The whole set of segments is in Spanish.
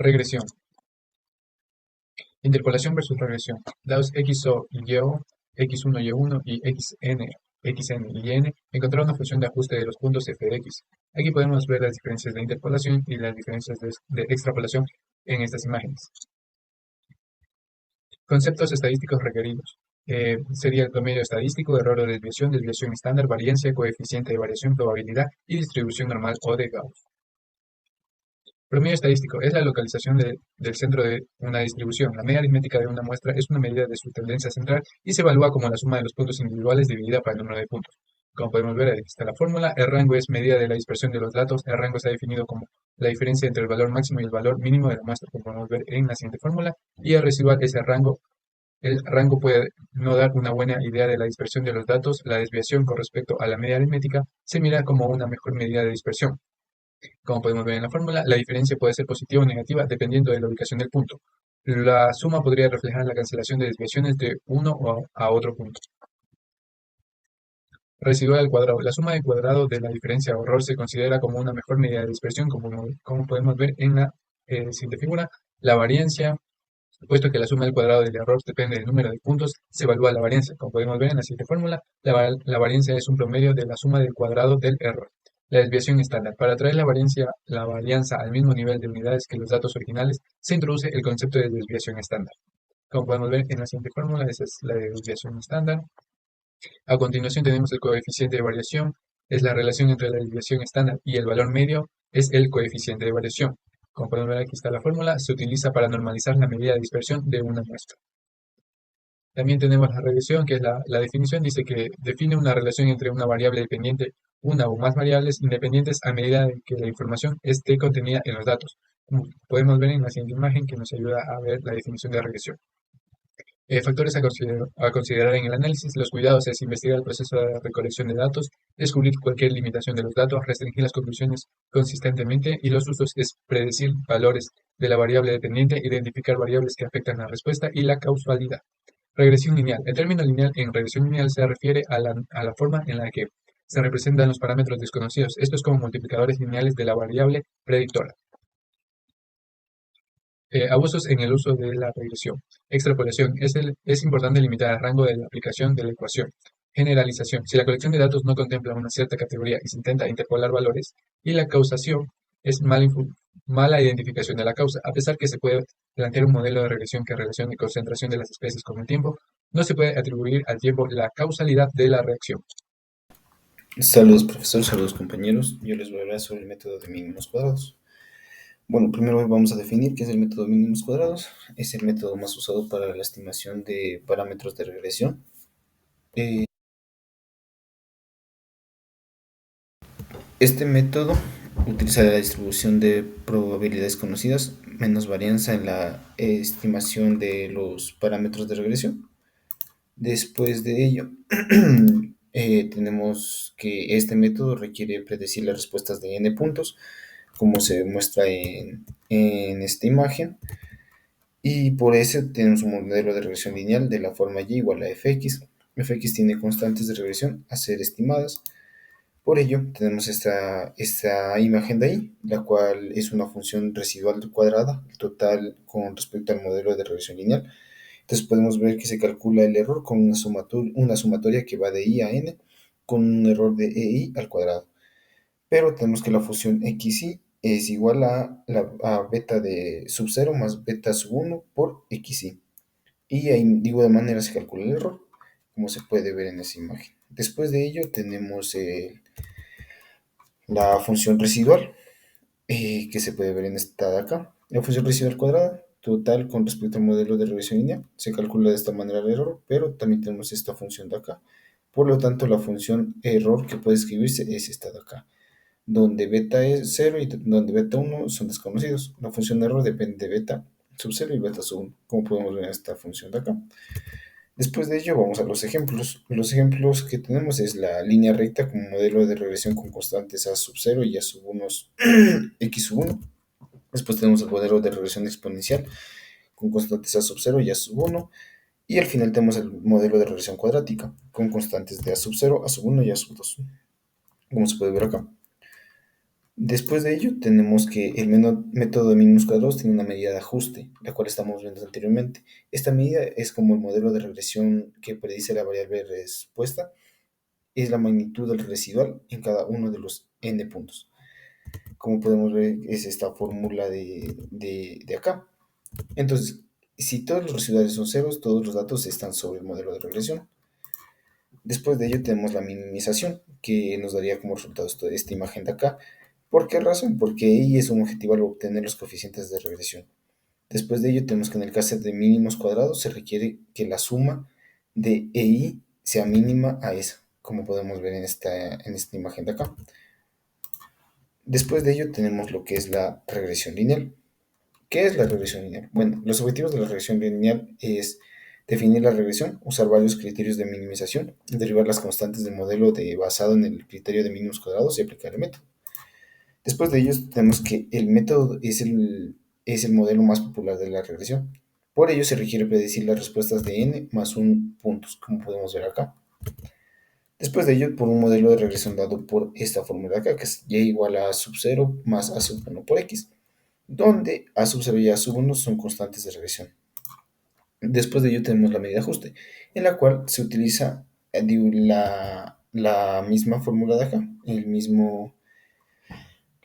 Regresión. Interpolación versus regresión. Dados XO y YO, X1 y1 y XN y N, encontrar una función de ajuste de los puntos f de x. Aquí podemos ver las diferencias de interpolación y las diferencias de extrapolación en estas imágenes. Conceptos estadísticos requeridos. Sería el promedio estadístico, error o desviación, desviación estándar, variancia, coeficiente de variación, probabilidad y distribución normal o de Gauss. Promedio estadístico es la localización del centro de una distribución. La media aritmética de una muestra es una medida de su tendencia central y se evalúa como la suma de los puntos individuales dividida por el número de puntos. Como podemos ver, ahí está la fórmula. El rango es medida de la dispersión de los datos. El rango está definido como la diferencia entre el valor máximo y el valor mínimo de la muestra, como podemos ver en la siguiente fórmula. Y el residual es el rango. El rango puede no dar una buena idea de la dispersión de los datos. La desviación con respecto a la media aritmética se mira como una mejor medida de dispersión. Como podemos ver en la fórmula, la diferencia puede ser positiva o negativa dependiendo de la ubicación del punto. La suma podría reflejar la cancelación de desviaciones de uno a otro punto. Residual al cuadrado. La suma del cuadrado de la diferencia o error se considera como una mejor medida de dispersión, como podemos ver en la siguiente figura. La variancia, puesto que la suma del cuadrado del error depende del número de puntos, se evalúa la variancia. Como podemos ver en la siguiente fórmula, la variancia es un promedio de la suma del cuadrado del error. La desviación estándar. Para traer la varianza al mismo nivel de unidades que los datos originales, se introduce el concepto de desviación estándar. Como podemos ver en la siguiente fórmula, esa es la desviación estándar. A continuación tenemos el coeficiente de variación. Es la relación entre la desviación estándar y el valor medio, es el coeficiente de variación. Como podemos ver, aquí está la fórmula. Se utiliza para normalizar la medida de dispersión de una muestra. También tenemos la regresión, que es la definición, dice que define una relación entre una variable dependiente, una o más variables independientes a medida de que la información esté contenida en los datos. Como podemos ver en la siguiente imagen que nos ayuda a ver la definición de regresión. Factores a considerar en el análisis. Los cuidados es investigar el proceso de recolección de datos, descubrir cualquier limitación de los datos, restringir las conclusiones consistentemente, y los usos es predecir valores de la variable dependiente, identificar variables que afectan la respuesta y la causalidad. Regresión lineal. El término lineal en regresión lineal se refiere a la forma en la que se representan los parámetros desconocidos. Esto es como multiplicadores lineales de la variable predictora. Abusos en el uso de la regresión. Extrapolación. Es importante limitar el rango de la aplicación de la ecuación. Generalización. Si la colección de datos no contempla una cierta categoría y se intenta interpolar valores. Y la causación es mala identificación de la causa. A pesar que se puede plantear un modelo de regresión que relacione concentración de las especies con el tiempo, no se puede atribuir al tiempo la causalidad de la reacción. Saludos profesor, saludos compañeros. Yo les voy a hablar sobre el método de mínimos cuadrados. Bueno, primero vamos a definir qué es el método de mínimos cuadrados. Es el método más usado para la estimación de parámetros de regresión. Este método utiliza la distribución de probabilidades conocidas menos varianza en la estimación de los parámetros de regresión. Después de ello, tenemos que este método requiere predecir las respuestas de n puntos, como se muestra en esta imagen. Y por eso tenemos un modelo de regresión lineal de la forma y igual a fx. Fx tiene constantes de regresión a ser estimadas. Por ello, tenemos esta imagen de ahí, la cual es una función residual cuadrada, total con respecto al modelo de regresión lineal. Entonces podemos ver que se calcula el error con una sumatoria que va de i a n, con un error de ei al cuadrado. Pero tenemos que la función xi es igual a beta de sub 0 más beta sub 1 por xi. Y ahí, de igual manera, se calcula el error, como se puede ver en esa imagen. Después de ello tenemos la función residual, que se puede ver en esta de acá. La función residual cuadrada, total con respecto al modelo de regresión lineal, se calcula de esta manera el error, pero también tenemos esta función de acá. Por lo tanto, la función error que puede escribirse es esta de acá, donde beta es 0 y donde beta 1 son desconocidos. La función error depende de beta sub 0 y beta sub 1, como podemos ver en esta función de acá. Después de ello vamos a los ejemplos. Los ejemplos que tenemos es la línea recta como modelo de regresión con constantes a sub 0 y a sub 1 x sub 1. Después tenemos el modelo de regresión exponencial con constantes a sub 0 y a sub 1. Y al final tenemos el modelo de regresión cuadrática con constantes de a sub 0, a sub 1 y a sub 2, como se puede ver acá. Después de ello, tenemos que el método de mínimos cuadrados tiene una medida de ajuste, la cual estamos viendo anteriormente. Esta medida es como el modelo de regresión que predice la variable respuesta, es la magnitud del residual en cada uno de los n puntos. Como podemos ver, es esta fórmula de acá. Entonces, si todos los residuales son ceros, todos los datos están sobre el modelo de regresión. Después de ello tenemos la minimización, que nos daría como resultado esta imagen de acá. ¿Por qué razón? Porque I es un objetivo al obtener los coeficientes de regresión. Después de ello tenemos que en el caso de mínimos cuadrados se requiere que la suma de EI sea mínima a esa, como podemos ver en esta imagen de acá. Después de ello tenemos lo que es la regresión lineal. ¿Qué es la regresión lineal? Bueno, los objetivos de la regresión lineal es definir la regresión, usar varios criterios de minimización, derivar las constantes del modelo basado en el criterio de mínimos cuadrados y aplicar el método. Después de ello tenemos que el método es el modelo más popular de la regresión. Por ello se requiere predecir las respuestas de n más 1 puntos, como podemos ver acá. Después de ello, por un modelo de regresión dado por esta fórmula de acá, que es y igual a sub 0 más a sub 1 por x, donde a sub 0 y a sub 1 son constantes de regresión. Después de ello tenemos la medida de ajuste, en la cual se utiliza la misma fórmula de acá, la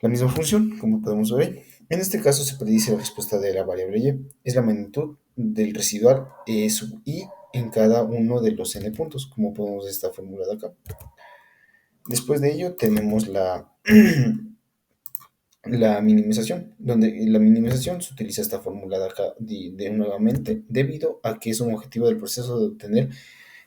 misma función, como podemos ver ahí. En este caso se predice la respuesta de la variable y, es la magnitud del residual sub i en cada uno de los n puntos, como podemos ver esta fórmula de acá. Después de ello tenemos la minimización, donde la minimización se utiliza esta fórmula de acá nuevamente, debido a que es un objetivo del proceso de obtener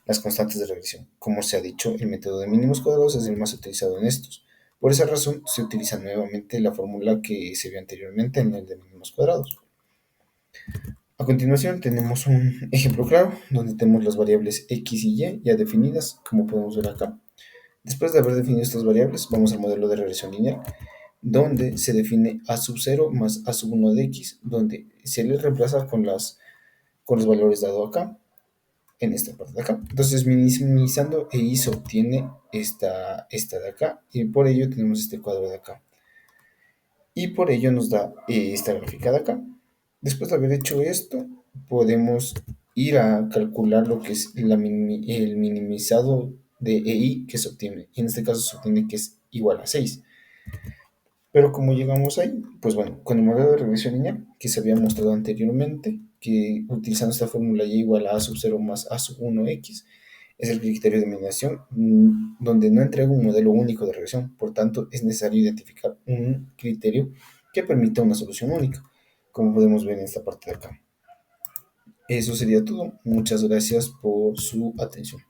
las constantes de regresión. Como se ha dicho, el método de mínimos cuadrados es el más utilizado en estos. Por esa razón, se utiliza nuevamente la fórmula que se vio anteriormente en el de mínimos cuadrados. A continuación tenemos un ejemplo claro, donde tenemos las variables x y y ya definidas, como podemos ver acá. Después de haber definido estas variables, vamos al modelo de regresión lineal, donde se define a sub 0 más a sub 1 de x, donde se le reemplaza con los valores dados acá, en esta parte de acá. Entonces, minimizando EI se obtiene esta de acá, y por ello tenemos este cuadro de acá. Y por ello nos da esta gráfica de acá. Después de haber hecho esto, podemos ir a calcular lo que es el minimizado de EI que se obtiene. Y en este caso se obtiene que es igual a 6. Pero como llegamos ahí, pues bueno, con el modelo de regresión lineal que se había mostrado anteriormente, que utilizando esta fórmula y igual a sub 0 más a sub 1x, es el criterio de minimización, donde no entrega un modelo único de regresión. Por tanto, es necesario identificar un criterio que permita una solución única, como podemos ver en esta parte de acá. Eso sería todo. Muchas gracias por su atención.